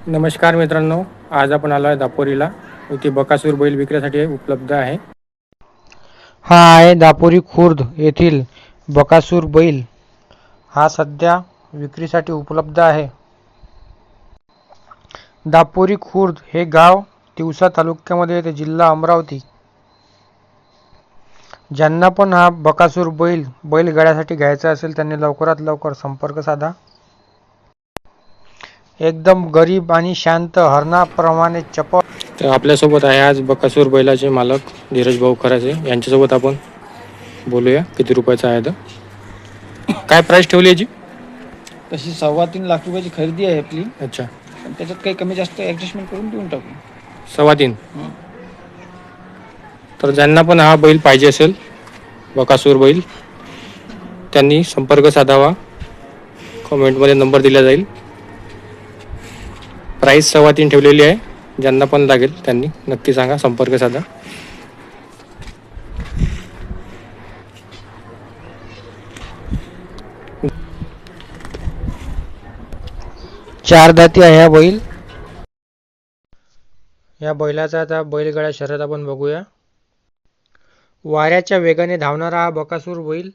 नमस्कार मित्रांनो, आज आपण आलो आहे दापोरीला. इथे बकासूर बैल विक्रीसाठी उपलब्ध आहे. हा आहे दापोरी खुर्द येथील बकासूर बैल. हा सध्या विक्रीसाठी उपलब्ध आहे. दापोरी खुर्द हे गाव तिवसा तालुक्यामध्ये येते, जिल्हा अमरावती. ज्यांना पण हा बकासूर बैलगाड्यासाठी घ्यायचा असेल त्यांनी लवकरात लवकर संपर्क साधा. एकदम गरीब आणि शांत, हरणाप्रमाणे चपळ. तर आपल्यासोबत आहे आज बकासूर बैलाचे मालक धीरज भाऊ खराचे. यांच्यासोबत आपण बोलूया किती रुपयाचा आहे तर काय प्राइस ठेवली याची. तशी 3.25 लाख रुपयाची खरेदी आहे आपली. अच्छा, पण त्याच्यात काही कमी जास्त ॲडजस्टमेंट करून देऊन टाकू. 3.25. तर ज्यांना पण हा बैल पाहिजे असेल बकासूर बैल, त्यांनी संपर्क साधावा. कमेंटमध्ये नंबर दिला जाईल. प्राईस 3.25 ठेवलेली आहे. ज्यांना पण लागेल त्यांनी नक्की सांगा, संपर्क साधा. चार दाती आहे हा बैल. या बैलाचा आता बैलगाड्या शर्यत आपण बघूया. वाऱ्याच्या वेगाने धावणारा हा बकासूर बैल.